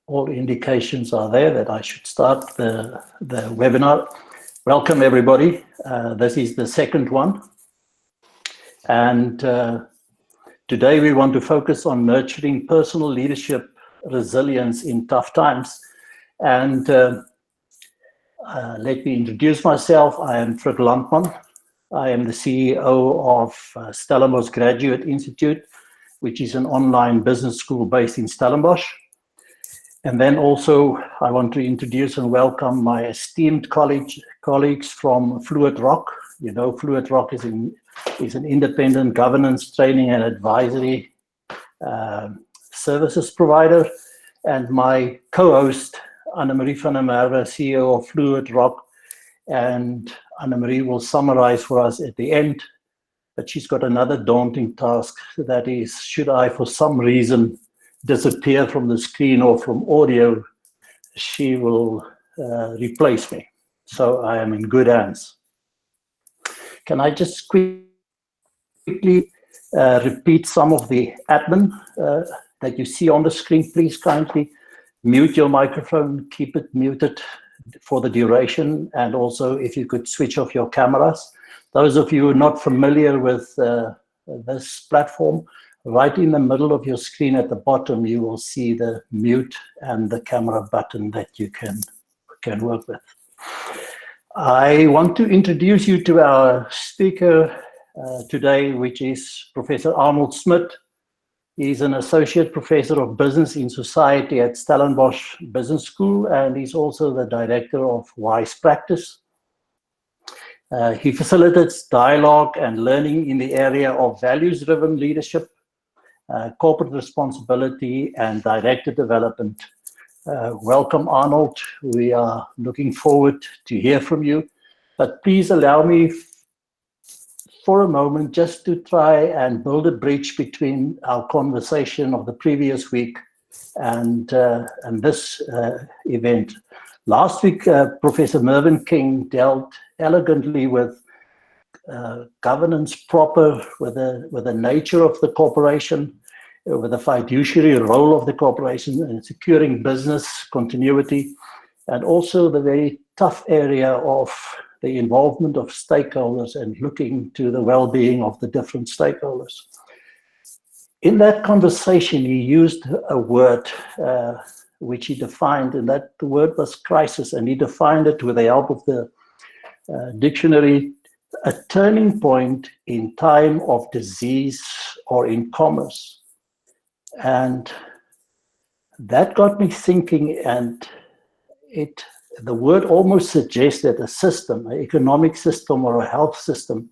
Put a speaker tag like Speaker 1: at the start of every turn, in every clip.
Speaker 1: all indications are there that I should start the webinar. Welcome, everybody. This is the second one. And today we want to focus on nurturing personal leadership resilience in tough times. And let me introduce myself. I am Prof Landman. I am the CEO of Stellenbosch Graduate Institute, which is an online business school based in Stellenbosch. And then also I want to introduce and welcome my esteemed colleagues from FluidRock. You know, FluidRock is an independent governance, training and advisory services provider. And my co-host, Anne-Marie van der Merwe, CEO of FluidRock. And Anne-Marie will summarize for us at the end. But she's got another daunting task, that is, should I for some reason disappear from the screen or from audio, she will replace me. So I am in good hands. Can I just quickly repeat some of the admin that you see on the screen? Please kindly mute your microphone, keep it muted for the duration, and also if you could switch off your cameras. Those of you who are not familiar with this platform, right in the middle of your screen at the bottom, you will see the mute and the camera button that you can work with. I want to introduce you to our speaker today, which is Professor Arnold Smit. He's an associate professor of business in society at Stellenbosch Business School, and he's also the director of Wise Practice. He facilitates dialogue and learning in the area of values-driven leadership, corporate responsibility, and director development. Welcome, Arnold. We are looking forward to hear from you. But please allow me for a moment just to try and build a bridge between our conversation of the previous week and this event. Last week, Professor Mervyn King dealt elegantly with governance proper, with the nature of the corporation, with the fiduciary role of the corporation and securing business continuity, and also the very tough area of the involvement of stakeholders and looking to the well-being of the different stakeholders. In that conversation, he used a word which he defined, and that the word was crisis, and he defined it with the help of the dictionary: a turning point in time of disease or in commerce. And that got me thinking, and the word almost suggests that a system, an economic system or a health system,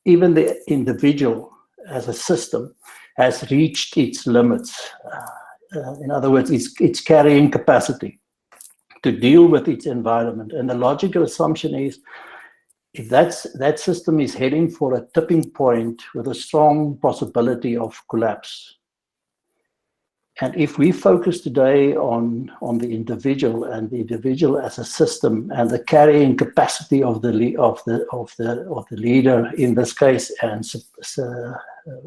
Speaker 1: even the individual as a system, has reached its limits. In other words, its carrying capacity to deal with its environment. And the logical assumption is, if that system is heading for a tipping point with a strong possibility of collapse. And if we focus today on the individual and the individual as a system and the carrying capacity of the leader in this case, and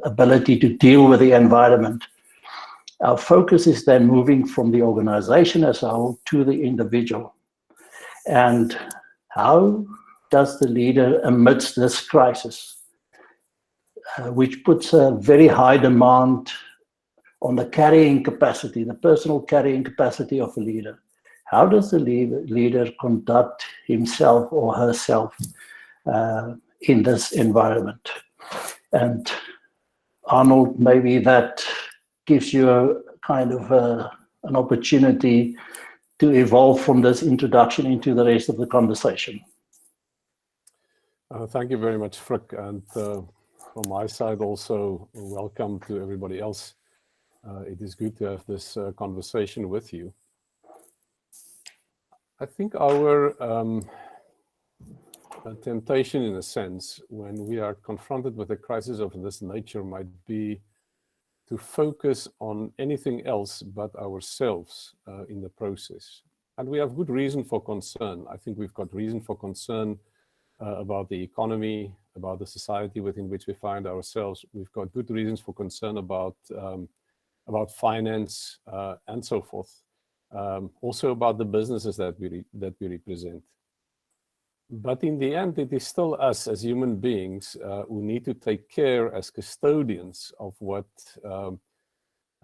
Speaker 1: ability to deal with the environment, our focus is then moving from the organization as a whole to the individual. And how does the leader, amidst this crisis, which puts a very high demand on the carrying capacity, the personal carrying capacity of a leader, how does the leader conduct himself or herself in this environment? And Arnold, maybe that gives you a kind of an opportunity to evolve from this introduction into the rest of the conversation.
Speaker 2: Thank you very much, Frick. And from my side also, welcome to everybody else. It is good to have this conversation with you. I think our temptation, in a sense, when we are confronted with a crisis of this nature, might be to focus on anything else but ourselves in the process. And we have good reason for concern. I think we've got reason for concern about the economy, about the society within which we find ourselves. We've got good reasons for concern about finance and so forth. also about the businesses that we represent. But in the end, it is still us as human beings who need to take care as custodians of what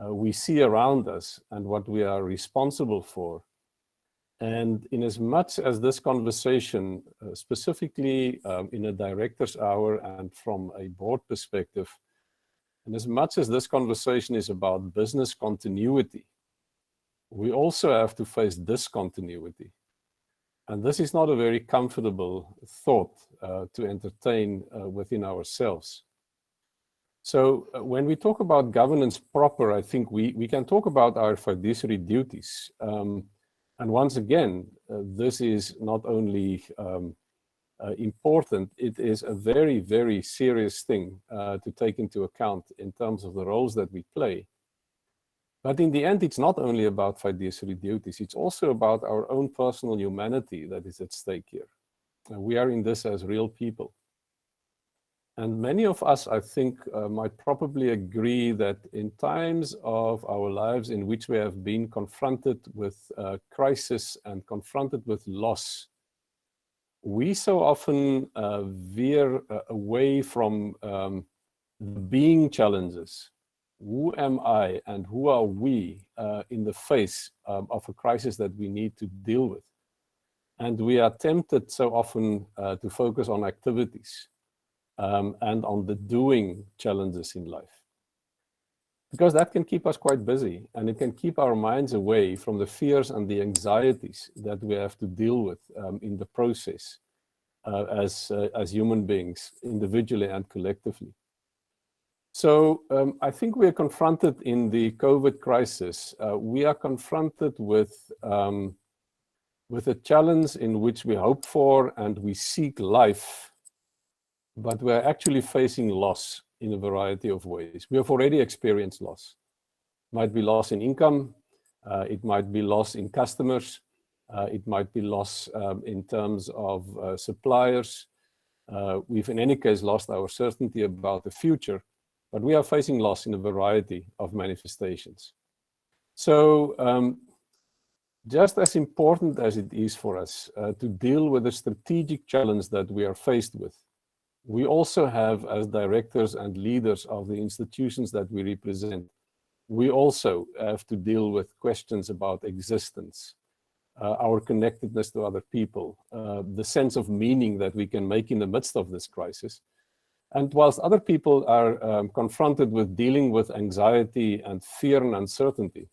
Speaker 2: we see around us and what we are responsible for. And in as much as this conversation, specifically in a director's hour and from a board perspective, and as much as this conversation is about business continuity, we also have to face discontinuity. And this is not a very comfortable thought to entertain within ourselves. So when we talk about governance proper, I think we can talk about our fiduciary duties. And once again, this is not only important, it is a very, very serious thing to take into account in terms of the roles that we play. But in the end, it's not only about fiduciary duties, it's also about our own personal humanity that is at stake here. We are in this as real people. And many of us, I think, might probably agree that in times of our lives in which we have been confronted with crisis and confronted with loss, we so often veer away from the being challenges. Who am I and who are we in the face of a crisis that we need to deal with? And we are tempted so often to focus on activities and on the doing challenges in life. Because that can keep us quite busy, and it can keep our minds away from the fears and the anxieties that we have to deal with in the process as human beings, individually and collectively. So I think we are confronted in the COVID crisis. We are confronted with a challenge in which we hope for and we seek life, but we're actually facing loss in a variety of ways. We have already experienced loss. It might be loss in income, it might be loss in customers, it might be loss in terms of suppliers. We've in any case lost our certainty about the future, but we are facing loss in a variety of manifestations. So just as important as it is for us to deal with the strategic challenge that we are faced with, we also have, as directors and leaders of the institutions that we represent, we also have to deal with questions about existence, our connectedness to other people, the sense of meaning that we can make in the midst of this crisis. And whilst other people are confronted with dealing with anxiety and fear and uncertainty,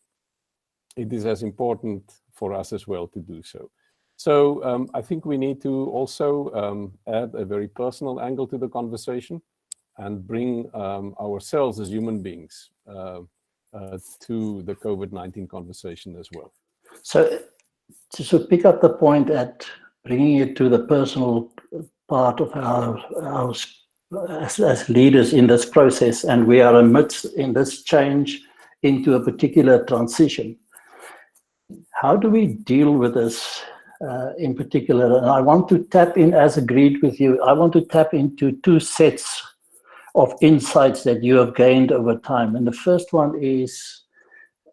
Speaker 2: it is as important for us as well to do so. So I think we need to also add a very personal angle to the conversation and bring ourselves as human beings to the COVID-19 conversation as well.
Speaker 1: So to pick up the point at bringing it to the personal part of our as leaders in this process, and we are amidst in this change into a particular transition. How do we deal with this in particular? And I want to tap in, as agreed with you, I want to tap into two sets of insights that you have gained over time. And the first one is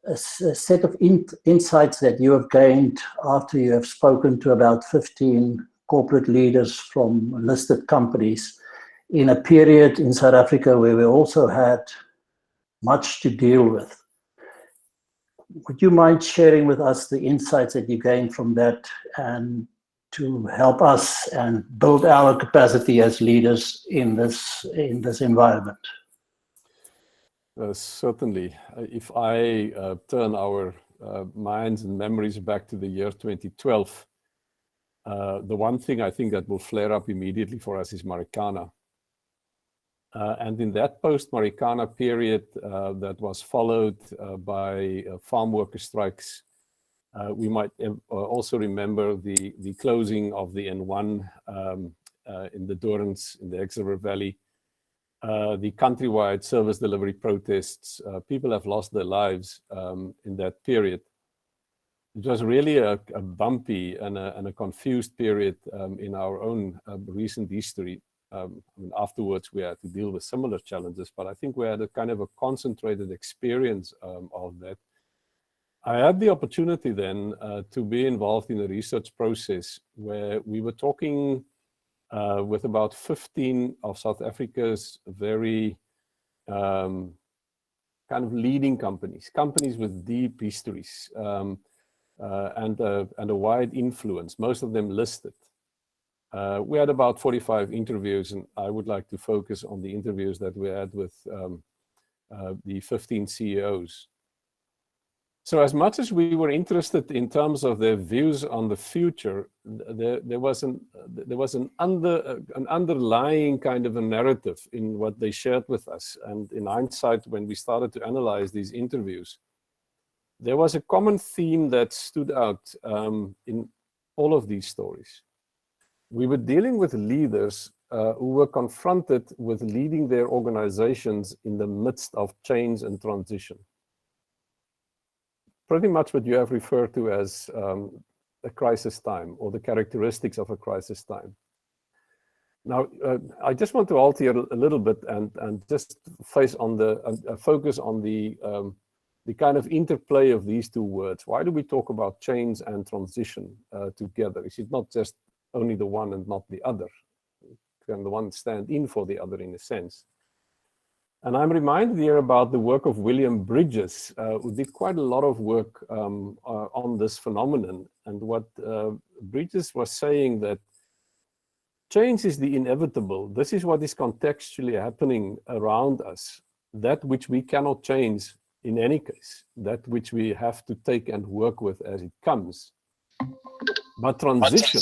Speaker 1: a set of insights that you have gained after you have spoken to about 15 corporate leaders from listed companies in a period in South Africa where we also had much to deal with. Would you mind sharing with us the insights that you gained from that and to help us and build our capacity as leaders in this environment?
Speaker 2: Certainly. If I turn our minds and memories back to the year 2012, the one thing I think that will flare up immediately for us is Marikana. And in that post-Marikana period that was followed by farm worker strikes, we might also remember the closing of the N1 in the Dorans, in the Exeter Valley, the countrywide service delivery protests. People have lost their lives in that period. It was really a bumpy and a confused period in our own recent history. Afterwards, we had to deal with similar challenges, but I think we had a kind of a concentrated experience of that. I had the opportunity then to be involved in a research process where we were talking with about 15 of South Africa's very kind of leading companies with deep histories and a wide influence, most of them listed. We had about 45 interviews, and I would like to focus on the interviews that we had with the 15 CEOs. So as much as we were interested in terms of their views on the future, there was an underlying kind of a narrative in what they shared with us. And in hindsight, when we started to analyze these interviews, there was a common theme that stood out in all of these stories. We were dealing with leaders who were confronted with leading their organizations in the midst of change and transition. Pretty much what you have referred to as a crisis time, or the characteristics of a crisis time. Now, I just want to alter a little bit and just focus on the kind of interplay of these two words. Why do we talk about change and transition together? Is it not just only the one and not the other? Can the one stand in for the other in a sense? And I'm reminded here about the work of William Bridges, who did quite a lot of work on this phenomenon. And what Bridges was saying, that change is the inevitable. This is what is contextually happening around us. That which we cannot change in any case, that which we have to take and work with as it comes. But transition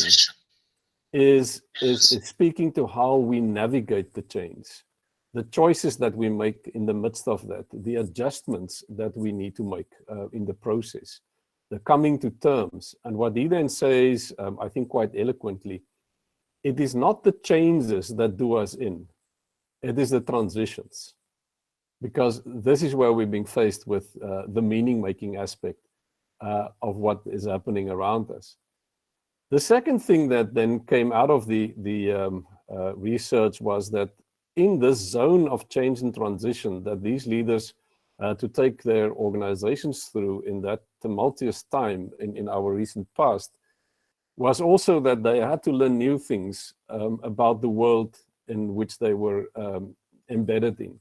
Speaker 2: is speaking to how we navigate the change, the choices that we make in the midst of that, the adjustments that we need to make in the process, the coming to terms. And what he then says, I think quite eloquently, it is not the changes that do us in, it is the transitions. Because this is where we're being faced with the meaning-making aspect of what is happening around us. The second thing that then came out of the research was that in this zone of change and transition that these leaders to take their organizations through in that tumultuous time in our recent past was also that they had to learn new things about the world in which they were embedded in.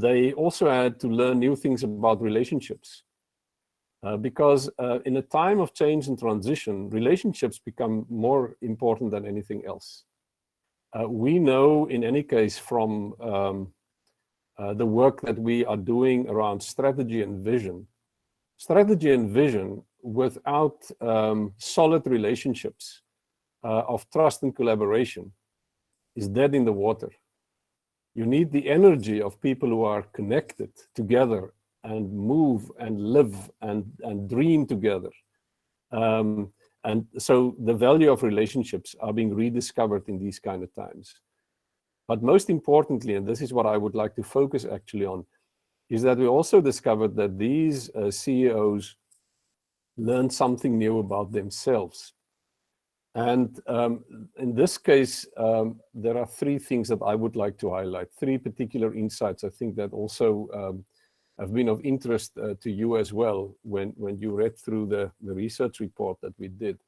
Speaker 2: They also had to learn new things about relationships. Because in a time of change and transition, relationships become more important than anything else. We know, in any case, from the work that we are doing around strategy and vision without solid relationships of trust and collaboration is dead in the water. You need the energy of people who are connected together and move and live and dream together. And so the value of relationships are being rediscovered in these kind of times. But most importantly, and this is what I would like to focus actually on, is that we also discovered that these CEOs learned something new about themselves. And in this case, there are three things that I would like to highlight, three particular insights I think that also have been of interest to you as well when you read through the research report that we did.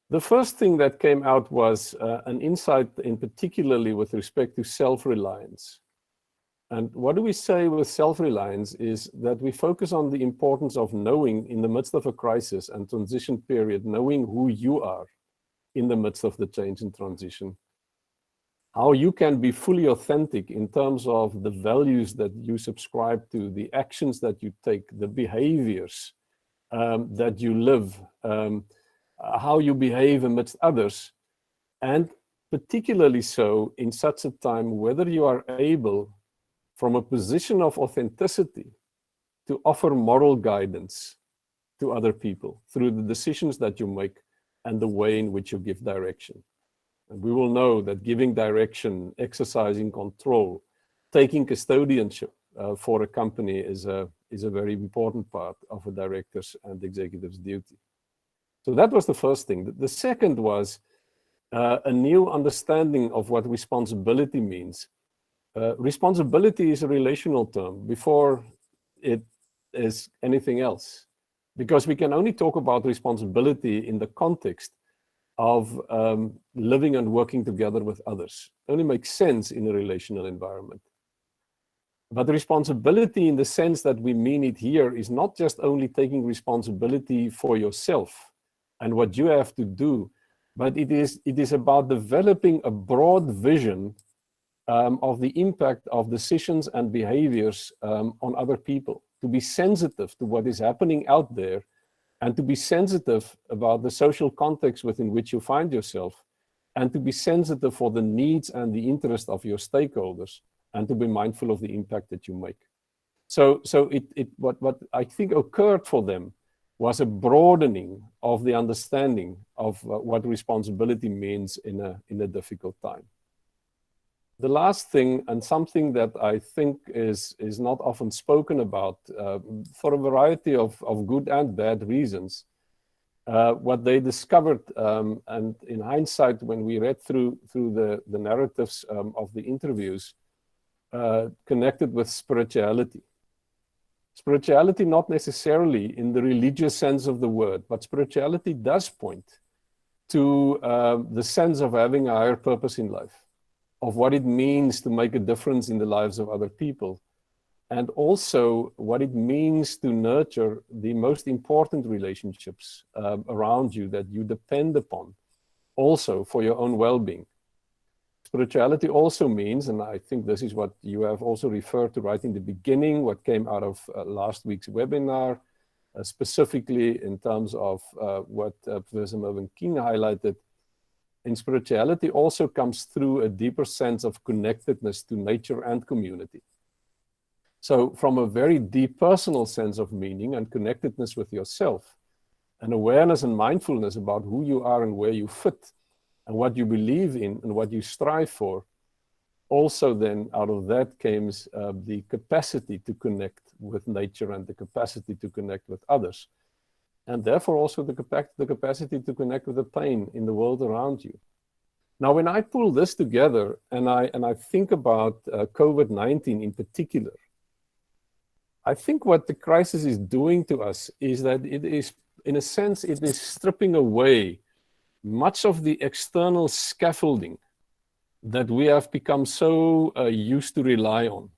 Speaker 2: The first thing that came out was an insight in particularly with respect to self-reliance. And what do we say with self-reliance is that we focus on the importance of knowing in the midst of a crisis and transition period, knowing who you are in the midst of the change and transition, how you can be fully authentic in terms of the values that you subscribe to, the actions that you take, the behaviors that you live, how you behave amidst others, and particularly so in such a time, whether you are able, from a position of authenticity, to offer moral guidance to other people through the decisions that you make and the way in which you give direction. And we will know that giving direction, exercising control, taking custodianship for a company is a very important part of a director's and executive's duty. So that was the first thing. The second was a new understanding of what responsibility means. Responsibility is a relational term. Before it is anything else. Because we can only talk about responsibility in the context of living and working together with others. It only makes sense in a relational environment. But responsibility in the sense that we mean it here is not just only taking responsibility for yourself and what you have to do, but it is about developing a broad vision of the impact of decisions and behaviors on other people, to be sensitive to what is happening out there, and to be sensitive about the social context within which you find yourself, and to be sensitive for the needs and the interest of your stakeholders, and to be mindful of the impact that you make. So what I think occurred for them was a broadening of the understanding of what responsibility means in a difficult time. The last thing, and something that I think is not often spoken about for a variety of good and bad reasons, what they discovered, and in hindsight, when we read through the narratives of the interviews, connected with spirituality. Spirituality not necessarily in the religious sense of the word, but spirituality does point to the sense of having a higher purpose in life, of what it means to make a difference in the lives of other people, and also what it means to nurture the most important relationships around you that you depend upon, also for your own well-being. Spirituality also means, and I think this is what you have also referred to right in the beginning, what came out of last week's webinar, specifically in terms of what Professor Mervyn King highlighted. In spirituality also comes through a deeper sense of connectedness to nature and community. So from a very deep personal sense of meaning and connectedness with yourself, and awareness and mindfulness about who you are and where you fit, and what you believe in and what you strive for, also then out of that came the capacity to connect with nature and the capacity to connect with others. And therefore also the capacity to connect with the pain in the world around you. Now, when I pull this together and I think about COVID-19 in particular, I think what the crisis is doing to us is that it is, in a sense, it is stripping away much of the external scaffolding that we have become so used to rely on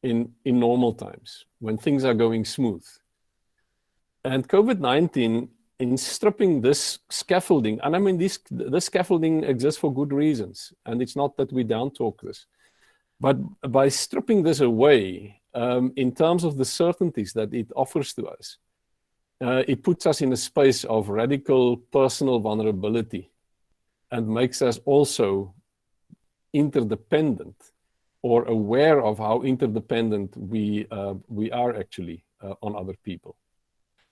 Speaker 2: in normal times, when things are going smooth. And COVID-19, in stripping this scaffolding, and I mean, this scaffolding exists for good reasons, and it's not that we down-talk this, but by stripping this away, in terms of the certainties that it offers to us, it puts us in a space of radical personal vulnerability and makes us also interdependent, or aware of how interdependent we are actually on other people.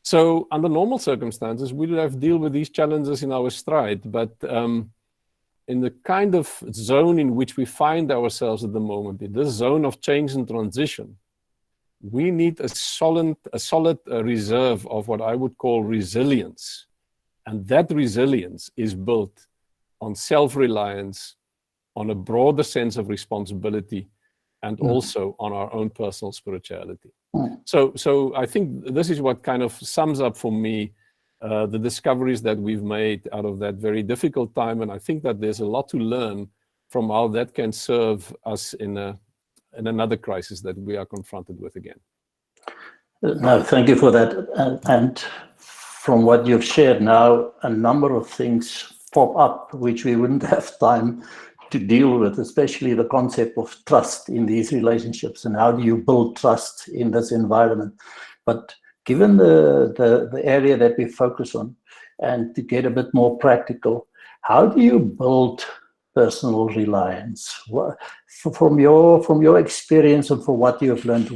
Speaker 2: So under normal circumstances, we would have to deal with these challenges in our stride, but in the kind of zone in which we find ourselves at the moment, in this zone of change and transition, we need a solid reserve of what I would call resilience. And that resilience is built on self-reliance, on a broader sense of responsibility, and also on our own personal spirituality. So I think this is what kind of sums up for me the discoveries that we've made out of that very difficult time. And I think that there's a lot to learn from how that can serve us in another crisis that we are confronted with again.
Speaker 1: No, thank you for that. And from what you've shared now, a number of things pop up which we wouldn't have time to deal with, especially the concept of trust in these relationships and how do you build trust in this environment. But given the area that we focus on, and to get a bit more practical, how do you build personal reliance? From your experience and from what you have learned,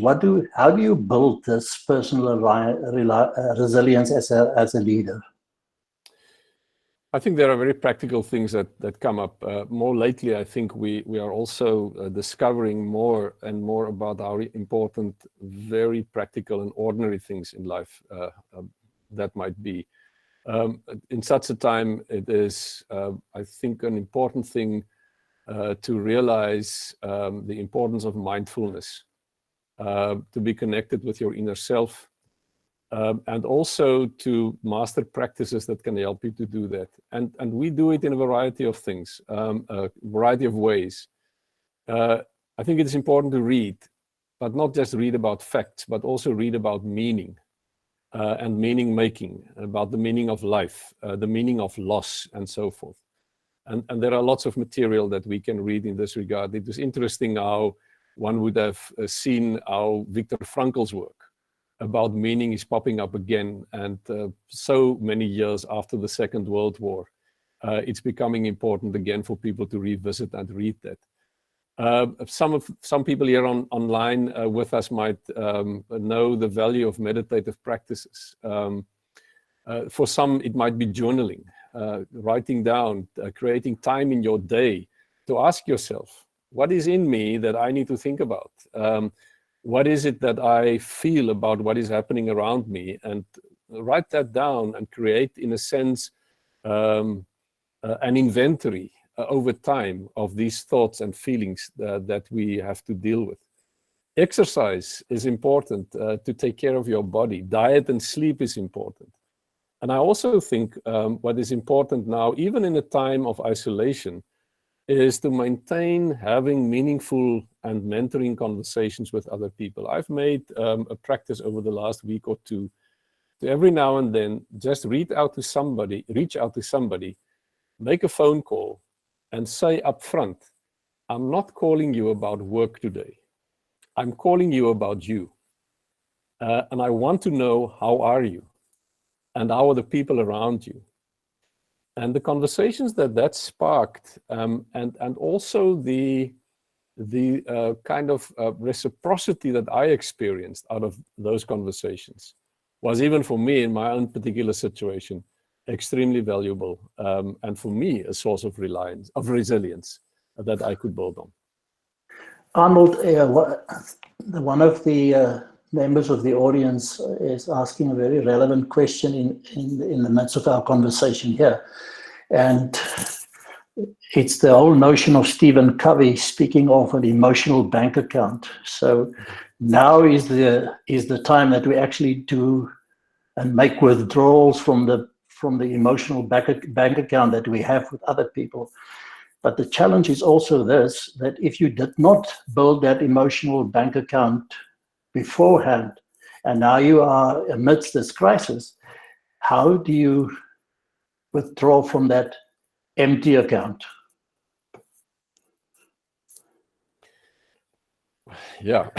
Speaker 1: how do you build this personal resilience as a leader?
Speaker 2: I think there are very practical things that come up. More lately, I think we are also discovering more and more about how important very practical and ordinary things in life that might be. In such a time, it is, I think, an important thing to realize the importance of mindfulness, to be connected with your inner self, and also to master practices that can help you to do that. And we do it in a variety of things, a variety of ways. I think it's important to read, but not just read about facts, but also read about meaning and meaning making, about the meaning of life, the meaning of loss, and so forth. And there are lots of material that we can read in this regard. It is interesting how one would have seen how Viktor Frankl's work about meaning is popping up again. And so many years after the Second World War, it's becoming important again for people to revisit and read that. Some people here online with us might know the value of meditative practices. For some, it might be journaling, writing down, creating time in your day to ask yourself, what is in me that I need to think about? What is it that I feel about what is happening around me? And write that down and create, in a sense, an inventory over time of these thoughts and feelings that we have to deal with. Exercise is important to take care of your body. Diet and sleep is important. And I also think what is important now, even in a time of isolation, is to maintain having meaningful and mentoring conversations with other people. I've made a practice over the last week or two to every now and then just reach out to somebody, make a phone call, and say up front, I'm not calling you about work today. I'm calling you about you. And I want to know, how are you? And how are the people around you? And the conversations that sparked, and also the kind of reciprocity that I experienced out of those conversations was, even for me in my own particular situation, extremely valuable, and for me a source of resilience that I could build on.
Speaker 1: Arnold, one of the members of the audience is asking a very relevant question in the midst of our conversation here. And it's the whole notion of Stephen Covey speaking of an emotional bank account. So now is the time that we actually do and make withdrawals from the emotional bank account that we have with other people. But the challenge is also this, that if you did not build that emotional bank account beforehand, and now you are amidst this crisis, how do you withdraw from that empty account?
Speaker 2: Yeah,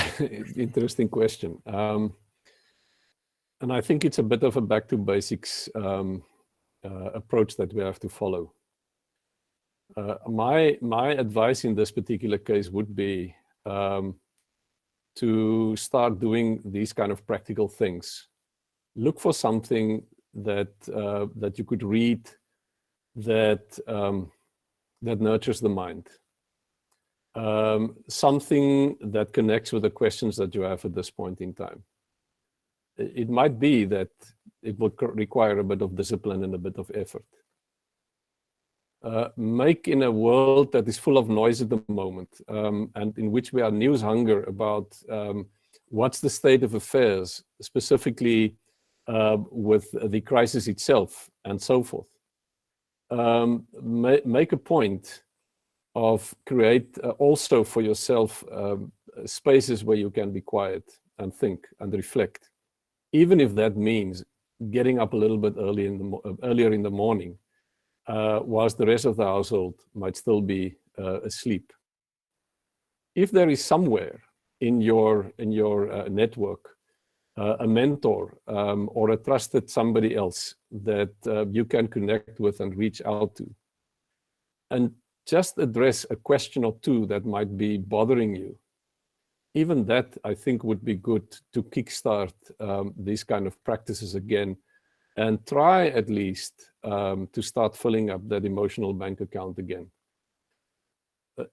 Speaker 2: interesting question. And I think it's a bit of a back to basics approach that we have to follow. My advice in this particular case would be to start doing these kind of practical things. Look for something that you could read that nurtures the mind. Something that connects with the questions that you have at this point in time. It might be that it would require a bit of discipline and a bit of effort. Make, in a world that is full of noise at the moment, and in which we are news hunger about what's the state of affairs, specifically with the crisis itself and so forth. Make a point of create also for yourself spaces where you can be quiet and think and reflect, even if that means getting up a little bit earlier in the morning, whilst the rest of the household might still be asleep. If there is somewhere in your network a mentor or a trusted somebody else that you can connect with and reach out to, and just address a question or two that might be bothering you, even that, I think, would be good to kickstart these kind of practices again, and try at least to start filling up that emotional bank account again.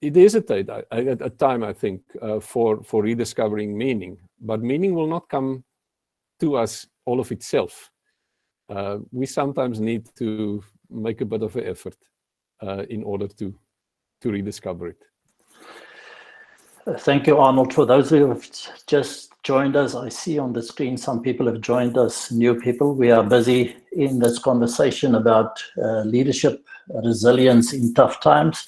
Speaker 2: It is a time, I think, for rediscovering meaning, but meaning will not come to us all of itself. We sometimes need to make a bit of an effort in order to rediscover it.
Speaker 1: Thank you, Arnold. For those who have just joined us, I see on the screen some people have joined us, new people. We are busy in this conversation about leadership, resilience in tough times.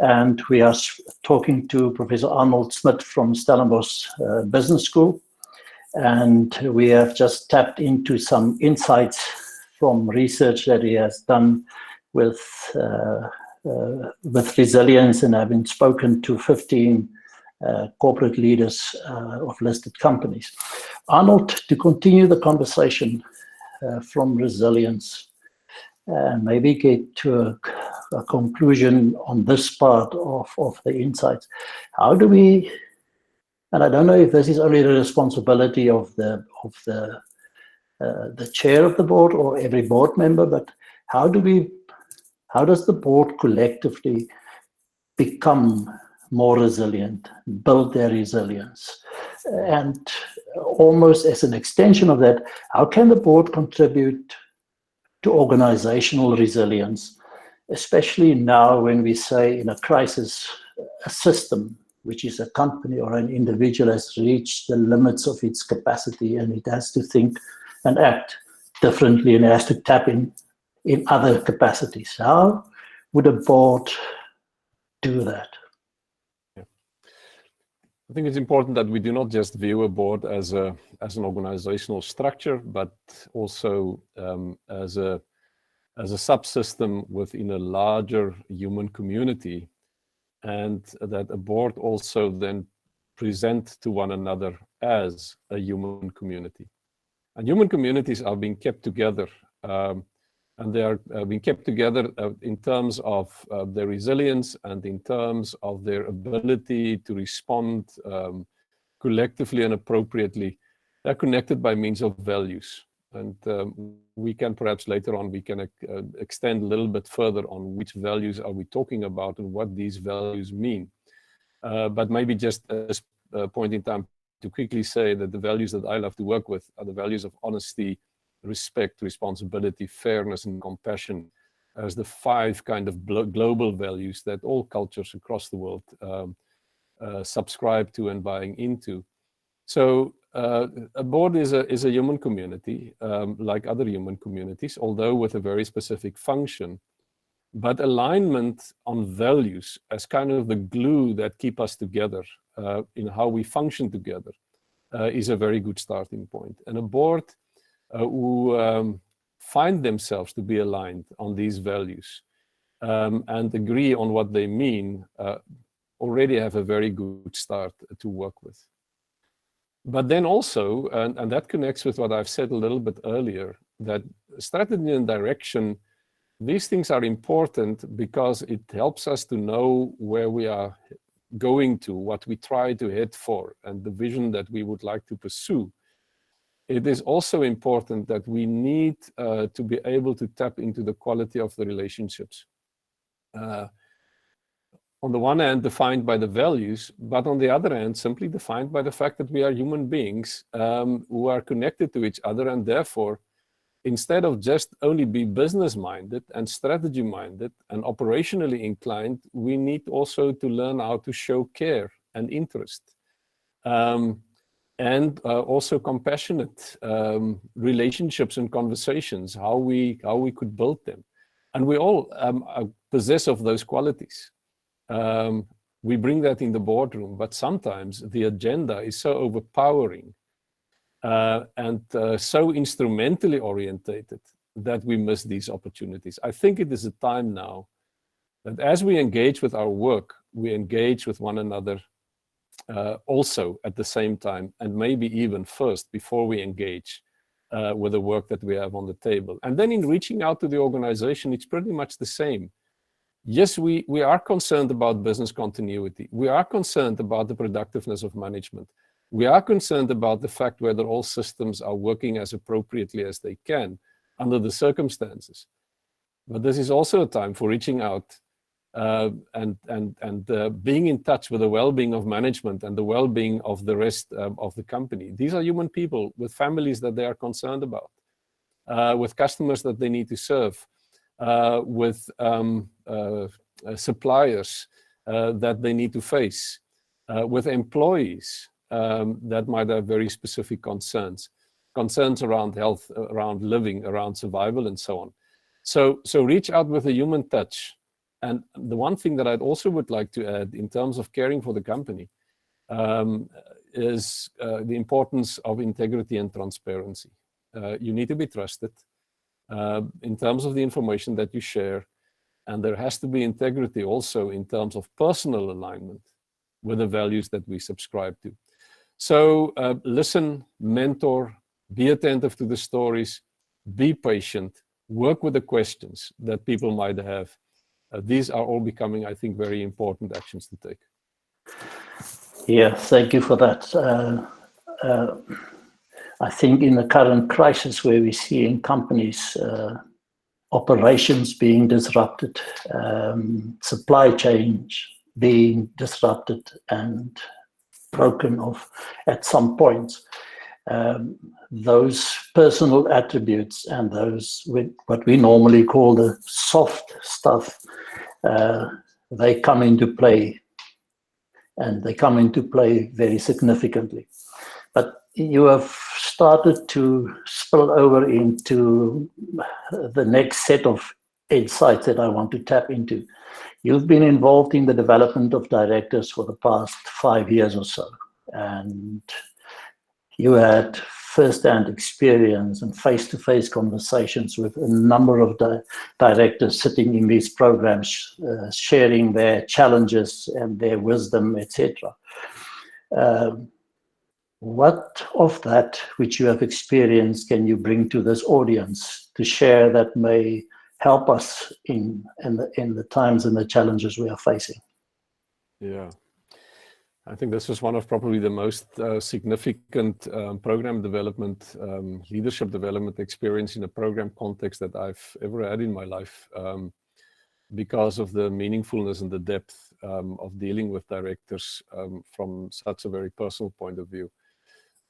Speaker 1: And we are talking to Professor Arnold Smit from Stellenbosch Business School. And we have just tapped into some insights from research that he has done with resilience, and having spoken to 15 corporate leaders of listed companies. Arnold, to continue the conversation from resilience, maybe get to a conclusion on this part of the insights. How do we, and I don't know if this is only the responsibility of the chair of the board or every board member, but how does the board collectively become more resilient, build their resilience? And almost as an extension of that, how can the board contribute to organizational resilience, especially now when we say in a crisis, a system, which is a company or an individual, has reached the limits of its capacity and it has to think and act differently and it has to tap in other capacities. How would a board do that?
Speaker 2: Yeah. I think it's important that we do not just view a board as an organizational structure, but also as a subsystem within a larger human community, and that a board also then present to one another as a human community. And human communities are being kept together, and they are being kept together in terms of their resilience and in terms of their ability to respond collectively and appropriately. They're connected by means of values. And we can perhaps later on, we can extend a little bit further on which values are we talking about and what these values mean. But maybe just as a point in time to quickly say that the values that I love to work with are the values of honesty, respect, responsibility, fairness, and compassion as the 5 kind of global values that all cultures across the world subscribe to and buying into. So a board is a human community, like other human communities, although with a very specific function. But alignment on values as kind of the glue that keep us together in how we function together is a very good starting point. And a board who find themselves to be aligned on these values and agree on what they mean already have a very good start to work with. But then also, and that connects with what I've said a little bit earlier, that strategy and direction, these things are important because it helps us to know where we are going to, what we try to head for, and the vision that we would like to pursue. It is also important that we need to be able to tap into the quality of the relationships. On the one hand, defined by the values, but on the other hand, simply defined by the fact that we are human beings who are connected to each other, and therefore, instead of just only be business-minded and strategy-minded and operationally inclined, we need also to learn how to show care and interest. And also compassionate relationships and conversations, how we could build them. And we all possess of those qualities. We bring that in the boardroom, but sometimes the agenda is so overpowering and so instrumentally orientated that we miss these opportunities. I think it is a time now that as we engage with our work, we engage with one another also at the same time, and maybe even first before we engage with the work that we have on the table. And then in reaching out to the organization, it's pretty much the same. Yes, we are concerned about business continuity. We are concerned about the productiveness of management. We are concerned about the fact whether all systems are working as appropriately as they can under the circumstances. But this is also a time for reaching out and being in touch with the well-being of management and the well-being of the rest of the company. These are human people with families that they are concerned about, with customers that they need to serve, with suppliers that they need to face. with employees that might have very specific concerns around health, around living, around survival, and so on. So reach out with a human touch. And the one thing that I'd also would like to add in terms of caring for the company is the importance of integrity and transparency. You need to be trusted in terms of the information that you share, and there has to be integrity also in terms of personal alignment with the values that we subscribe to. So listen, mentor, be attentive to the stories, be patient, work with the questions that people might have. These are all becoming, I think, very important actions to take.
Speaker 1: Yeah, thank you for that. I think in the current crisis where we see in companies operations being disrupted, supply chains being disrupted and broken off at some points, those personal attributes and those what we normally call the soft stuff, they come into play, and they come into play very significantly. But you have started to spill over into the next set of insights that I want to tap into. You've been involved in the development of directors for the past 5 years or so, and you had first-hand experience and face-to-face conversations with a number of directors sitting in these programs, sharing their challenges and their wisdom, etc. What of that which you have experienced can you bring to this audience to share that may help us in the times and the challenges we are facing?
Speaker 2: Yeah. I think this was one of probably the most significant program development, leadership development experience in a program context that I've ever had in my life, because of the meaningfulness and the depth of dealing with directors from such a very personal point of view.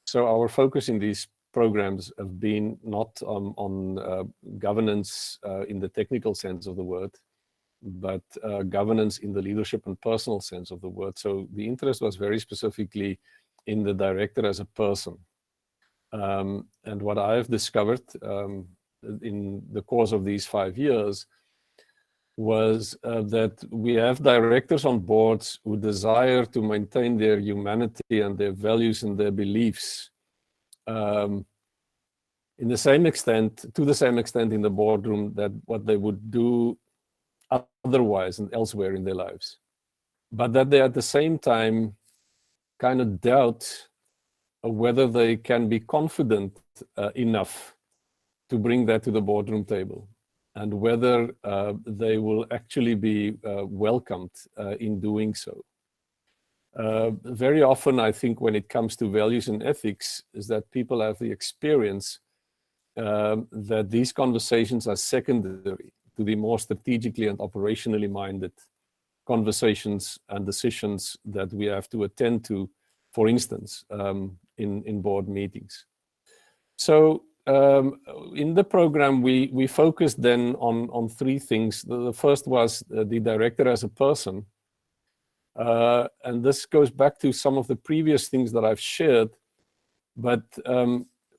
Speaker 2: So our focus in these programs have been not on governance in the technical sense of the word, but governance in the leadership and personal sense of the word. So the interest was very specifically in the director as a person. And what I've discovered in the course of these 5 years was that we have directors on boards who desire to maintain their humanity and their values and their beliefs in the same extent, to the same extent in the boardroom that what they would do otherwise and elsewhere in their lives, but that they at the same time kind of doubt whether they can be confident enough to bring that to the boardroom table, and whether they will actually be welcomed in doing so. Very often, I think, when it comes to values and ethics, is that people have the experience that these conversations are secondary to the more strategically and operationally minded conversations and decisions that we have to attend to, for instance, in board meetings. So in the program, we focused then on 3 things. The first was the director as a person. And this goes back to some of the previous things that I've shared, but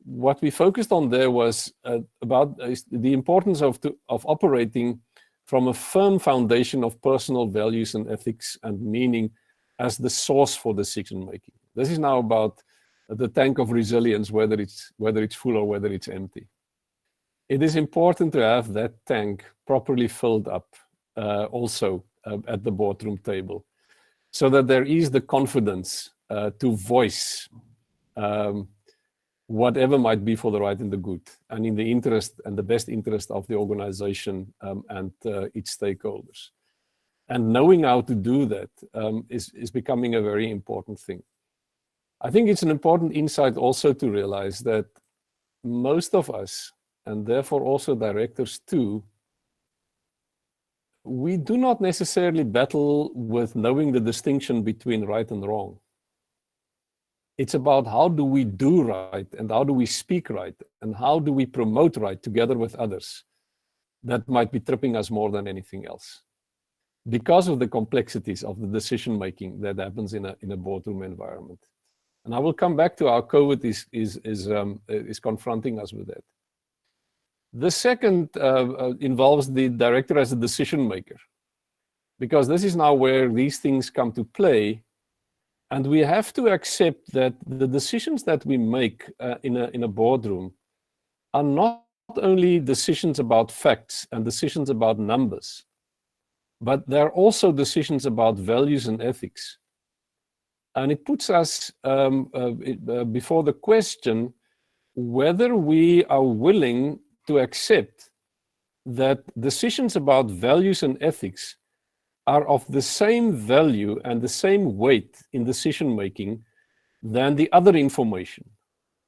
Speaker 2: what we focused on there was about the importance of operating from a firm foundation of personal values and ethics and meaning as the source for decision making. This is now about the tank of resilience, whether it's full or whether it's empty. It is important to have that tank properly filled up also at the boardroom table, so that there is the confidence to voice whatever might be for the right and the good, and in the interest and the best interest of the organization and its stakeholders. And knowing how to do that is becoming a very important thing. I think it's an important insight also to realize that most of us, and therefore also directors too, we do not necessarily battle with knowing the distinction between right and wrong. It's about how do we do right, and how do we speak right, and how do we promote right together with others that might be tripping us more than anything else. because of the complexities of the decision making that happens in a boardroom environment. And I will come back to how COVID is confronting us with that. The second involves the director as a decision maker, because this is now where these things come to play, and we have to accept that the decisions that we make in a boardroom are not only decisions about facts and decisions about numbers, but they're also decisions about values and ethics. And it puts us before the question whether we are willing to accept that decisions about values and ethics are of the same value and the same weight in decision making than the other information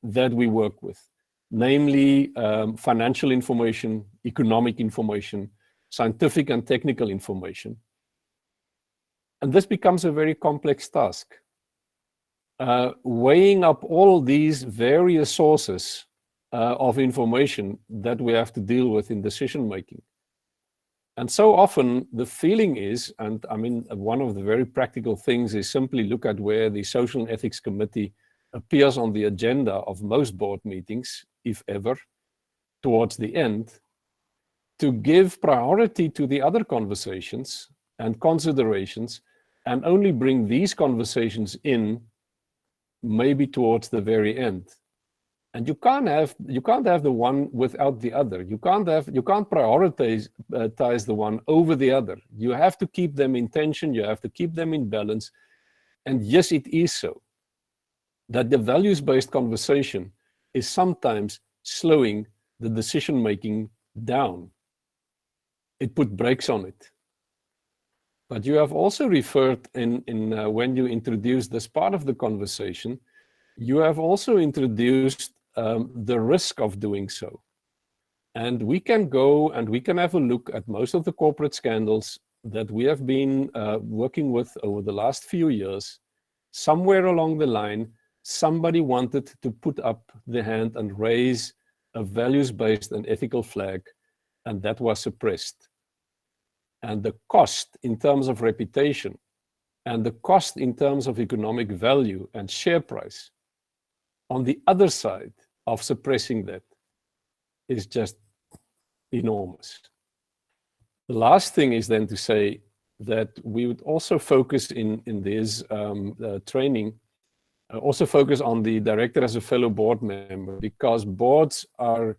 Speaker 2: that we work with, namely financial information, economic information, scientific and technical information. And this becomes a very complex task. Weighing up all these various sources of information that we have to deal with in decision making. And so often the feeling is, and I mean, one of the very practical things is simply look at where the Social and Ethics Committee appears on the agenda of most board meetings, if ever, towards the end, to give priority to the other conversations and considerations, and only bring these conversations in maybe towards the very end. And you can't have the one without the other. You can't prioritize the one over the other. You have to keep them in tension. You have to keep them in balance. And yes, it is so that the values-based conversation is sometimes slowing the decision-making down. It put brakes on it. But you have also referred when you introduced this part of the conversation, you have also introduced the risk of doing so. And we can go and we can have a look at most of the corporate scandals that we have been working with over the last few years. Somewhere along the line, somebody wanted to put up the hand and raise a values-based and ethical flag, and that was suppressed. And the cost in terms of reputation and the cost in terms of economic value and share price on the other side of suppressing that is just enormous. The last thing is then to say that we would also focus in this training, also focus on the director as a fellow board member, because boards are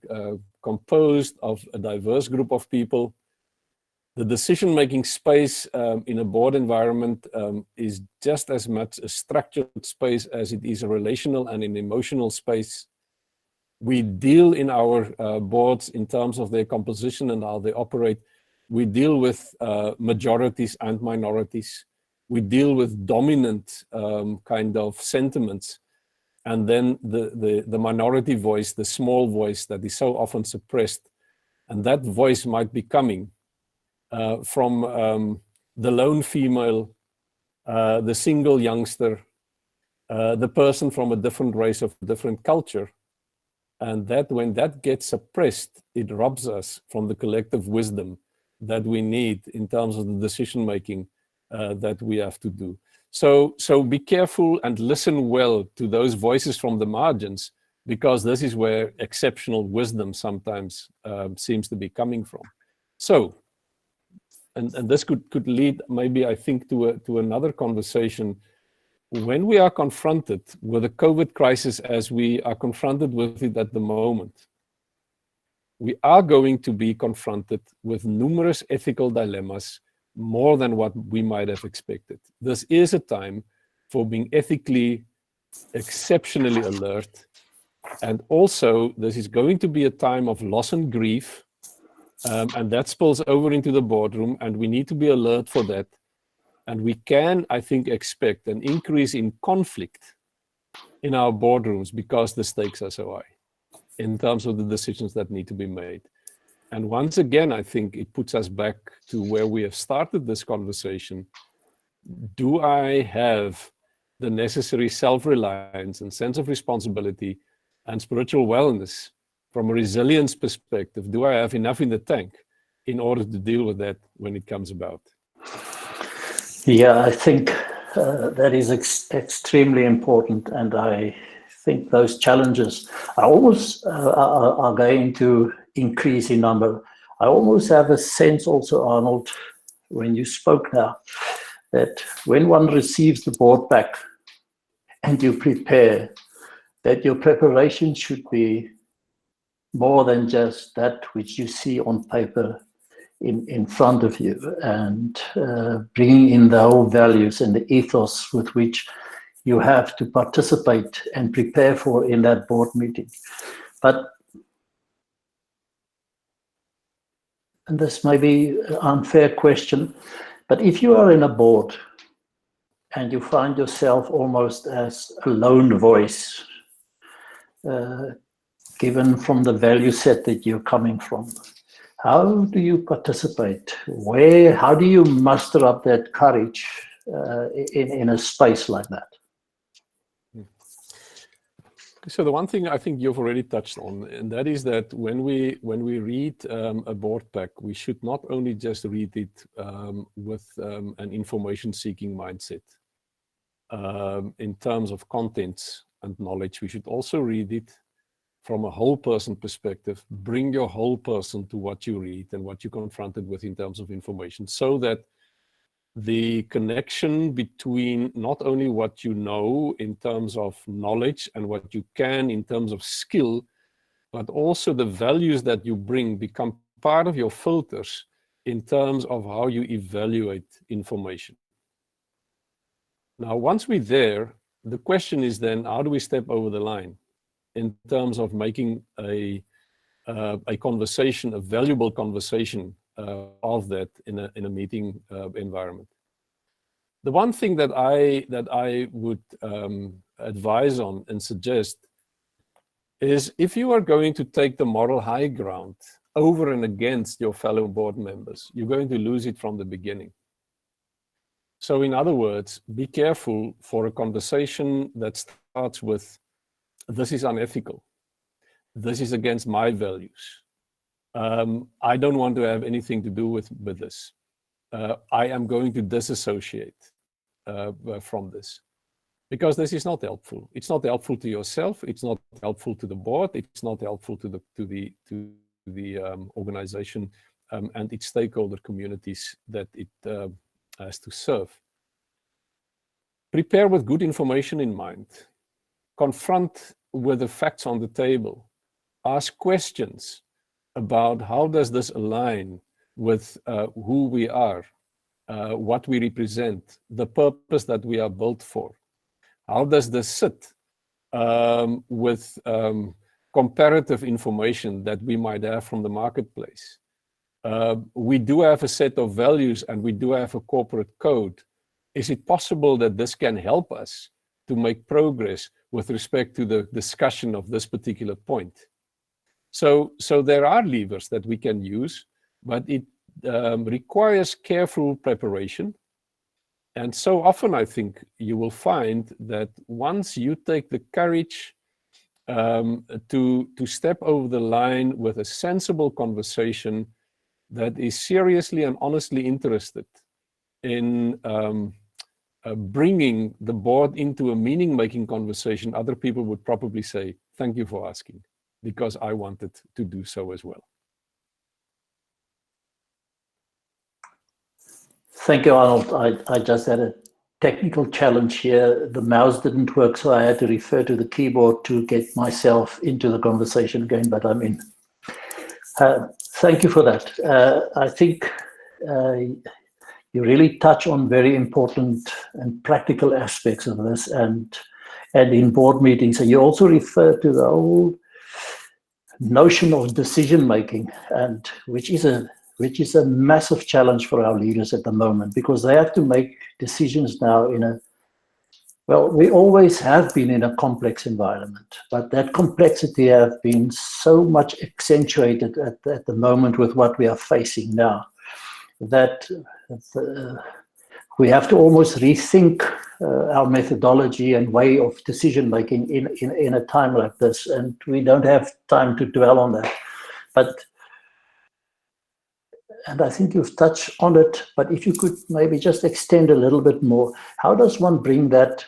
Speaker 2: composed of a diverse group of people. The decision-making space in a board environment is just as much a structured space as it is a relational and an emotional space. We deal in our boards in terms of their composition and how they operate. We deal with majorities and minorities. We deal with dominant kind of sentiments. And then the minority voice, the small voice that is so often suppressed. And that voice might be coming from the lone female, the single youngster, the person from a different race of a different culture. And that when that gets suppressed, it robs us from the collective wisdom that we need in terms of the decision-making that we have to do. So be careful and listen well to those voices from the margins, because this is where exceptional wisdom sometimes seems to be coming from. So, and this could lead maybe, I think, to another conversation. When we are confronted with the COVID crisis as we are confronted with it at the moment, we are going to be confronted with numerous ethical dilemmas, more than what we might have expected. This is a time for being ethically exceptionally alert. And also, this is going to be a time of loss and grief. And that spills over into the boardroom, and we need to be alert for that. And we can, I think, expect an increase in conflict in our boardrooms because the stakes are so high in terms of the decisions that need to be made. And once again, I think it puts us back to where we have started this conversation. Do I have the necessary self-reliance and sense of responsibility and spiritual wellness from a resilience perspective? Do I have enough in the tank in order to deal with that when it comes about?
Speaker 1: Yeah, I think that is extremely important, and I think those challenges are going to increase in number. I almost have a sense also, Arnold, when you spoke now, that when one receives the board back and you prepare, that your preparation should be more than just that which you see on paper in front of you, and bringing in the whole values and the ethos with which you have to participate and prepare for in that board meeting. But, and this may be an unfair question, but if you are in a board and you find yourself almost as a lone voice, given from the value set that you're coming from, how do you participate? How do you muster up that courage in a space like that?
Speaker 2: So the one thing I think you've already touched on, and that is that when we read a board pack, we should not only just read it with an information-seeking mindset. In terms of contents and knowledge, we should also read it from a whole person perspective. Bring your whole person to what you read and what you're confronted with in terms of information, so that the connection between not only what you know in terms of knowledge and what you can in terms of skill, but also the values that you bring become part of your filters in terms of how you evaluate information. Now, once we're there, the question is then, how do we step over the line in terms of making a conversation, a valuable conversation of that in a meeting environment? The one thing that I would advise on and suggest is, if you are going to take the moral high ground over and against your fellow board members, you're going to lose it from the beginning. So in other words, be careful for a conversation that starts with, this is unethical, this is against my values, I don't want to have anything to do with this, I am going to disassociate from this, because this is not helpful. It's not helpful to yourself, it's not helpful to the board, it's not helpful to the organization and its stakeholder communities that it has to serve. Prepare with good information in mind. Confront with the facts on the table. Ask questions about, how does this align with who we are, what we represent, the purpose that we are built for? How does this sit with comparative information that we might have from the marketplace? We do have a set of values and we do have a corporate code. Is it possible that this can help us to make progress with respect to the discussion of this particular point? So there are levers that we can use, but it requires careful preparation. And so often I think you will find that once you take the courage to step over the line with a sensible conversation that is seriously and honestly interested in bringing the board into a meaning-making conversation, other people would probably say, thank you for asking, because I wanted to do so as well.
Speaker 1: Thank you, Arnold. I just had a technical challenge here. The mouse didn't work, so I had to refer to the keyboard to get myself into the conversation again, but I'm in. Thank you for that. I think you really touch on very important and practical aspects of this, and in board meetings. And you also refer to the whole notion of decision making, and which is a massive challenge for our leaders at the moment, because they have to make decisions now well, we always have been in a complex environment, but that complexity has been so much accentuated at the moment with what we are facing now, that we have to almost rethink our methodology and way of decision making in a time like this, and we don't have time to dwell on that. But and I think you've touched on it, but if you could maybe just extend a little bit more, how does one bring that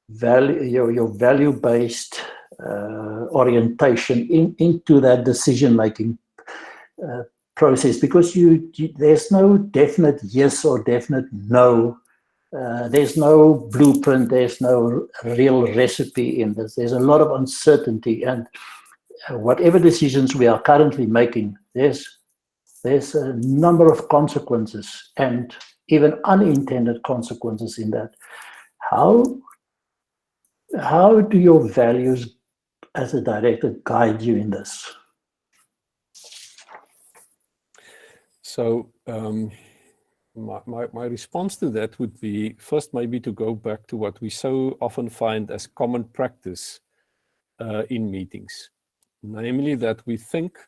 Speaker 1: value, your value-based orientation into that decision-making process? Because there's no definite yes or definite no. There's no blueprint. There's no real recipe in this. There's a lot of uncertainty, and whatever decisions we are currently making, there's a number of consequences and even unintended consequences in that. How do your values as a director guide you in this?
Speaker 2: So my response to that would be, first maybe to go back to what we so often find as common practice in meetings, namely that we think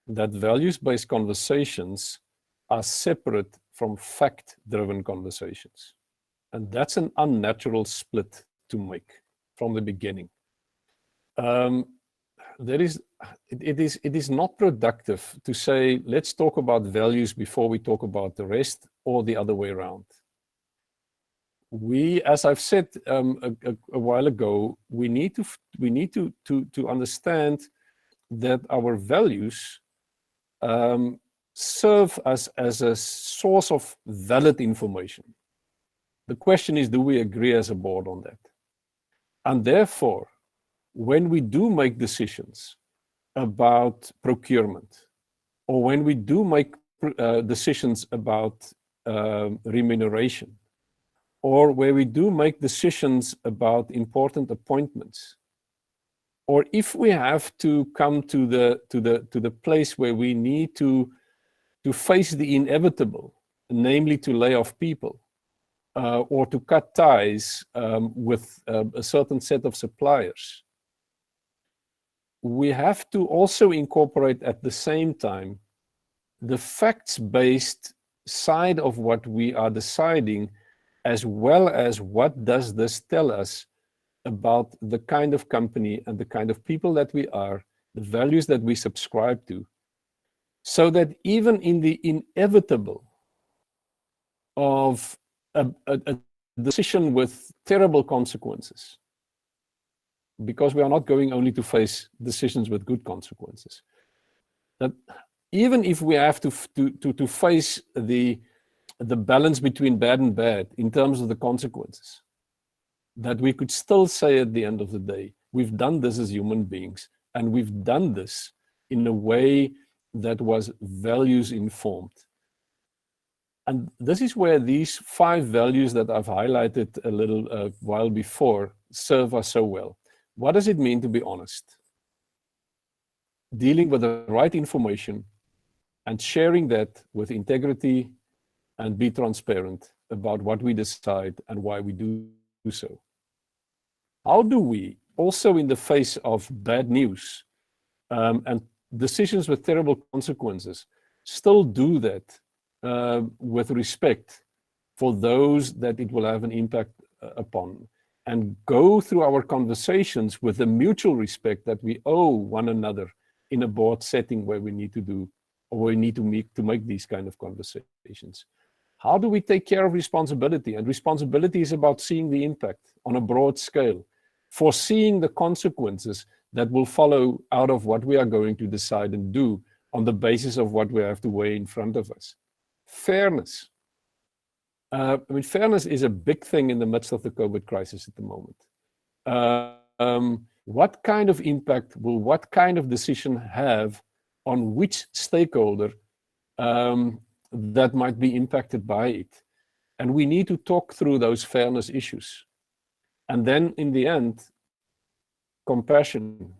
Speaker 2: that values-based conversations are separate from fact-driven conversations. And that's an unnatural split to make from the beginning. It is not productive to say, let's talk about values before we talk about the rest, or the other way around. We, as I've said a while ago, we need to understand that our values serve as a source of valid information. The question is, do we agree as a board on that? And therefore, when we do make decisions about procurement, or when we do make decisions about remuneration, or where we do make decisions about important appointments, or if we have to come to the place where we need to face the inevitable, namely to lay off people, or to cut ties with a certain set of suppliers, we have to also incorporate at the same time the facts-based side of what we are deciding, as well as what does this tell us about the kind of company and the kind of people that we are, the values that we subscribe to, so that even in the inevitable of a decision with terrible consequences, because we are not going only to face decisions with good consequences, that even if we have to face the balance between bad and bad in terms of the consequences, that we could still say at the end of the day, we've done this as human beings, and we've done this in a way that was values informed. And this is where these 5 values that I've highlighted a little while before serve us so well. What does it mean to be honest? Dealing with the right information and sharing that with integrity, and be transparent about what we decide and why we do so. How do we, also in the face of bad news and decisions with terrible consequences, still do that with respect for those that it will have an impact upon, and go through our conversations with the mutual respect that we owe one another in a board setting where we need to do, or we need to make these kind of conversations? How do we take care of responsibility? And responsibility is about seeing the impact on a broad scale, foreseeing the consequences that will follow out of what we are going to decide and do on the basis of what we have to weigh in front of us. Fairness. Fairness is a big thing in the midst of the COVID crisis at the moment. What kind of impact will what kind of decision have on which stakeholder that might be impacted by it? And we need to talk through those fairness issues. And then in the end, compassion.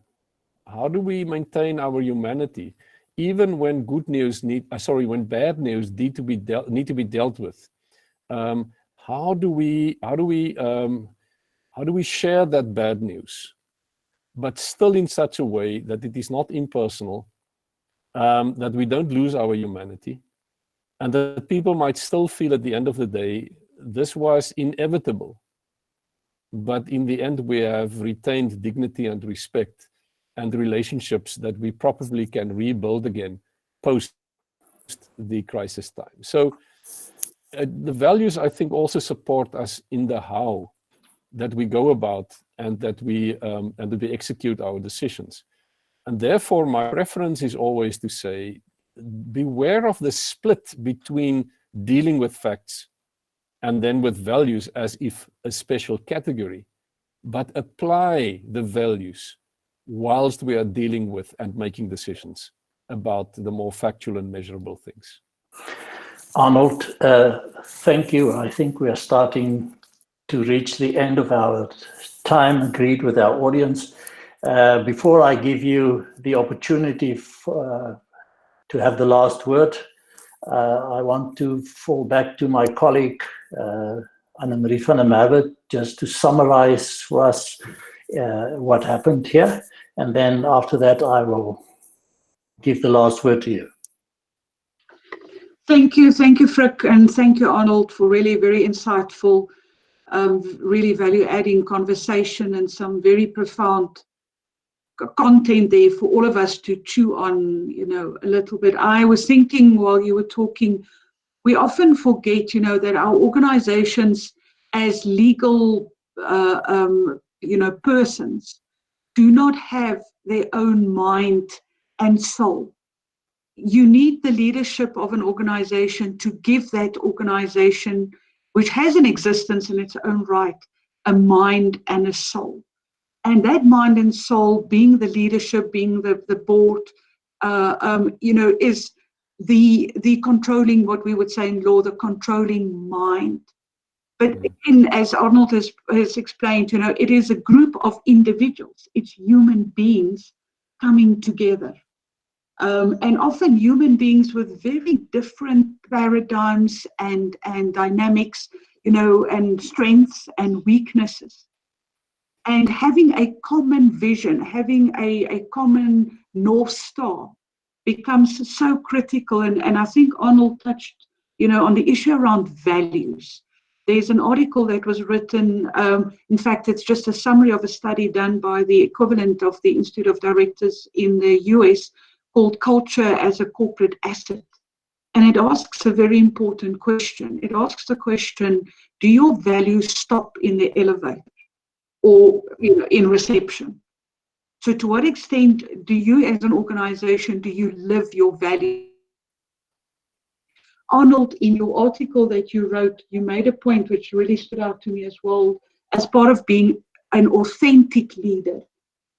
Speaker 2: How do we maintain our humanity, even when good news when bad news need to be dealt with? How do we share that bad news, but still in such a way that it is not impersonal, that we don't lose our humanity, and that people might still feel at the end of the day, this was inevitable, but in the end we have retained dignity and respect and relationships that we probably can rebuild again post the crisis time. So the values, I think, also support us in the how that we go about and that we execute our decisions. And therefore, my preference is always to say, beware of the split between dealing with facts and then with values as if a special category, but apply the values whilst we are dealing with and making decisions about the more factual and measurable things.
Speaker 1: Arnold, thank you. I think we are starting to reach the end of our time agreed with our audience. Before I give you the opportunity to have the last word, I want to fall back to my colleague, Annemarie van der Merwe, just to summarize for us what happened here. And then after that, I will give the last word to you.
Speaker 3: Thank you, Frick, and thank you, Arnold, for really very insightful, really value-adding conversation and some very profound content there for all of us to chew on, a little bit. I was thinking while you were talking, we often forget, that our organizations as legal, persons do not have their own mind and soul. You need the leadership of an organization to give that organization, which has an existence in its own right, a mind and a soul. And that mind and soul, being the leadership, being the board, is the controlling, what we would say in law, the controlling mind. But again, as Arnold has explained, it is a group of individuals. It's human beings coming together. And often human beings with very different paradigms and dynamics, and strengths and weaknesses. And having a common vision, having a common North Star becomes so critical. And I think Arnold touched, on the issue around values. There's an article that was written, in fact, it's just a summary of a study done by the equivalent of the Institute of Directors in the US, called Culture as a Corporate Asset. And it asks a very important question. It asks the question, do your values stop in the elevator or in reception? So to what extent do you as an organization, do you live your values? Arnold, in your article that you wrote, you made a point which really stood out to me as well, as part of being an authentic leader.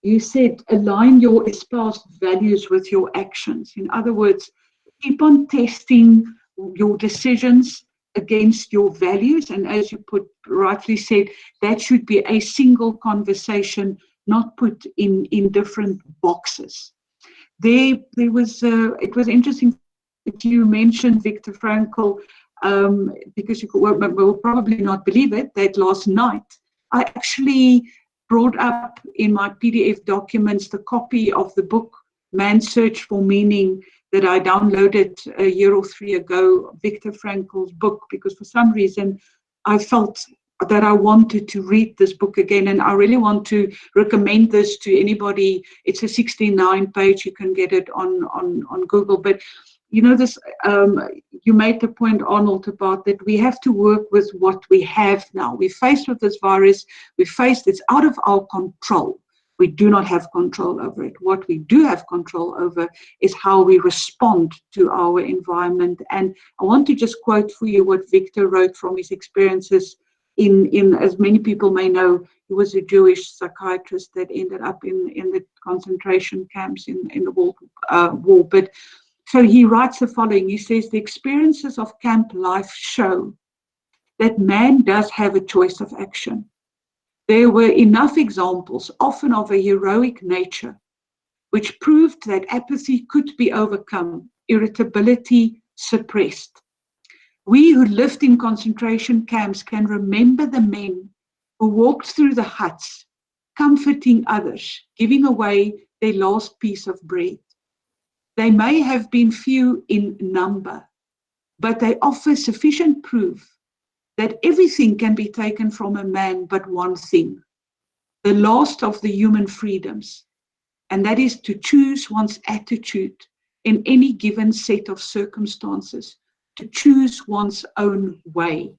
Speaker 3: You said, align your espoused values with your actions. In other words, keep on testing your decisions against your values. And as you rightly said, that should be a single conversation, not put in different boxes. It was interesting that you mentioned Viktor Frankl, because you will probably not believe it, that last night I actually brought up in my PDF documents the copy of the book Man's Search for Meaning that I downloaded a year or 3 ago, Viktor Frankl's book, because for some reason I felt that I wanted to read this book again, and I really want to recommend this to anybody. It's a 69-page, you can get it on Google, but this, you made the point, Arnold, about that we have to work with what we have now. We're faced with this virus. It's out of our control. We do not have control over it. What we do have control over is how we respond to our environment. And I want to just quote for you what Victor wrote from his experiences in as many people may know, he was a Jewish psychiatrist that ended up in the concentration camps in the World War. But so he writes the following. He says, the experiences of camp life show that man does have a choice of action. There were enough examples, often of a heroic nature, which proved that apathy could be overcome, irritability suppressed. We who lived in concentration camps can remember the men who walked through the huts, comforting others, giving away their last piece of bread. They may have been few in number, but they offer sufficient proof that everything can be taken from a man but one thing, the last of the human freedoms, and that is to choose one's attitude in any given set of circumstances to choose one's own way.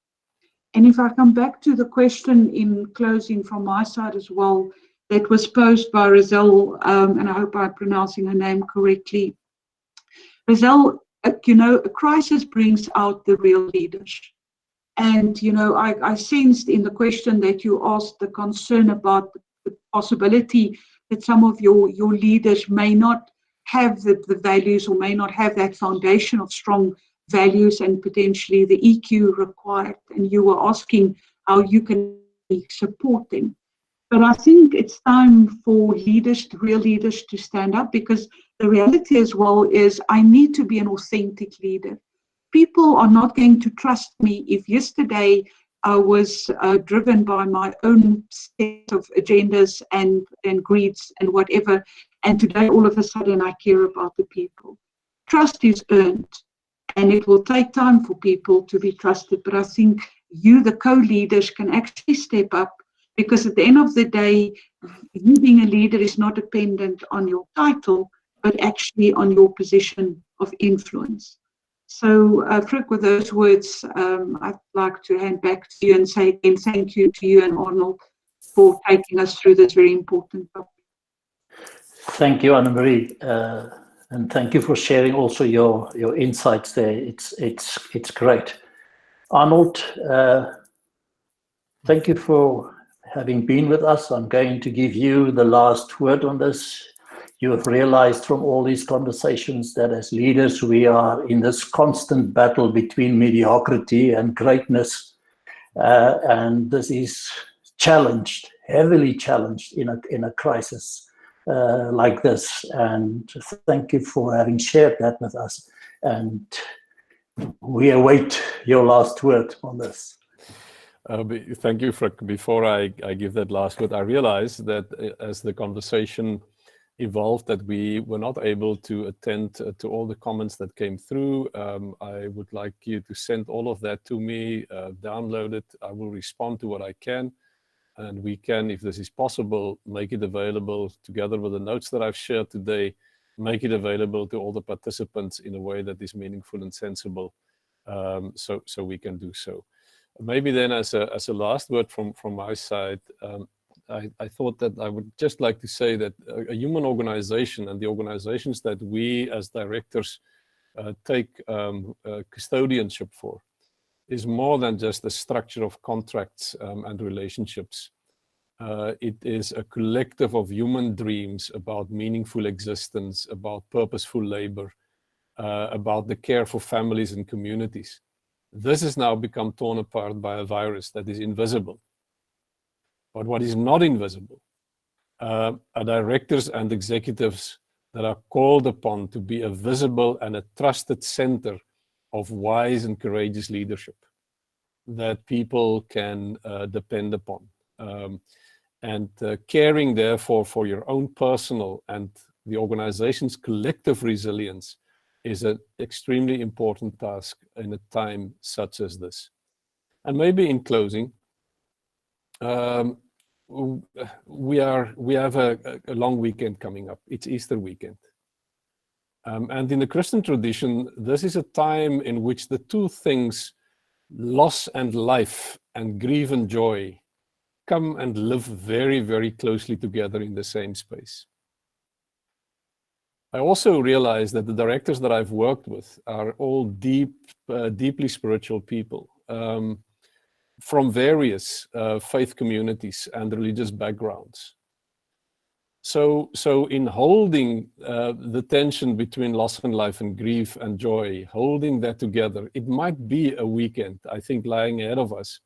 Speaker 3: And if I come back to the question in closing from my side as well, that was posed by Rizal, and I hope I'm pronouncing her name correctly. Rizal, a crisis brings out the real leaders. And, I sensed in the question that you asked the concern about the possibility that some of your leaders may not have the values or may not have that foundation of strong values and potentially the EQ required. And you were asking how you can support them. But I think it's time for real leaders to stand up, because the reality as well is I need to be an authentic leader. People are not going to trust me if yesterday I was driven by my own set of agendas and greeds and whatever, and today all of a sudden I care about the people. Trust is earned, and it will take time for people to be trusted, but I think you, the co-leaders, can actually step up, because at the end of the day, you being a leader is not dependent on your title, but actually on your position of influence. So, Frick, with those words, I'd like to hand back to you and say again thank you to you and Arnold for taking us through this very important topic.
Speaker 1: Thank you, Anne-Marie, and thank you for sharing also your insights there. It's great. Arnold, thank you for having been with us. I'm going to give you the last word on this. You have realized from all these conversations that as leaders, we are in this constant battle between mediocrity and greatness. And this is challenged, heavily challenged in a crisis like this. And thank you for having shared that with us. And we await your last word on this.
Speaker 2: Thank you, Frick. Before I give that last word, I realized that as the conversation evolved, that we were not able to attend to all the comments that came through. I would like you to send all of that to me, download it. I will respond to what I can, and we can, if this is possible, make it available together with the notes that I've shared today, make it available to all the participants in a way that is meaningful and sensible, so we can do so. Maybe then as a last word from my side, I thought that I would just like to say that a human organization and the organizations that we as directors take custodianship for is more than just a structure of contracts and relationships. It is a collective of human dreams about meaningful existence, about purposeful labor, about the care for families and communities. This has now become torn apart by a virus that is invisible. But what is not invisible are directors and executives that are called upon to be a visible and a trusted center of wise and courageous leadership that people can depend upon. And caring, therefore, for your own personal and the organization's collective resilience is an extremely important task in a time such as this. And maybe in closing, we have a long weekend coming up. It's Easter weekend. And in the Christian tradition, this is a time in which the two things, loss and life and grief and joy, come and live very, very closely together in the same space. I also realize that the directors that I've worked with are all deeply spiritual people from various faith communities and religious backgrounds. So in holding the tension between loss and life and grief and joy, holding that together, it might be a weekend, I think, lying ahead of us,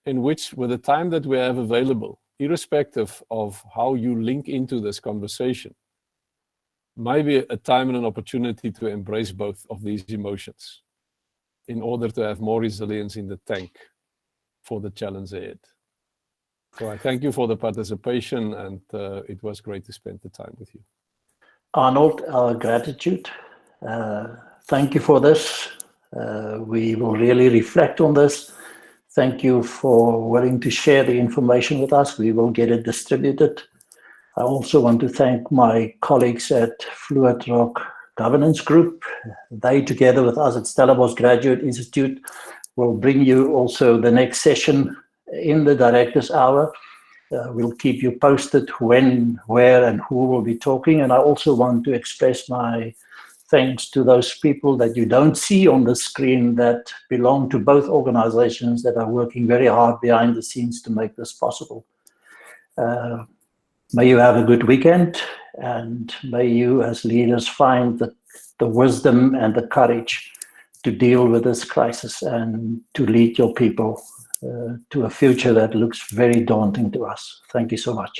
Speaker 2: in which, with the time that we have available, irrespective of how you link into this conversation, might be a time and an opportunity to embrace both of these emotions in order to have more resilience in the tank for the challenge ahead. So I thank you for the participation, and it was great to spend the time with you.
Speaker 1: Arnold, our gratitude. Thank you for this. We will really reflect on this. Thank you for willing to share the information with us. We will get it distributed. I also want to thank my colleagues at FluidRock governance group. They, together with us at Stellenbosch Graduate Institute, will bring you also the next session in the Director's Hour. We'll keep you posted when, where, and who will be talking. And I also want to express my thanks to those people that you don't see on the screen that belong to both organizations that are working very hard behind the scenes to make this possible. May you have a good weekend, and may you as leaders find the wisdom and the courage to deal with this crisis and to lead your people to a future that looks very daunting to us. Thank you so much.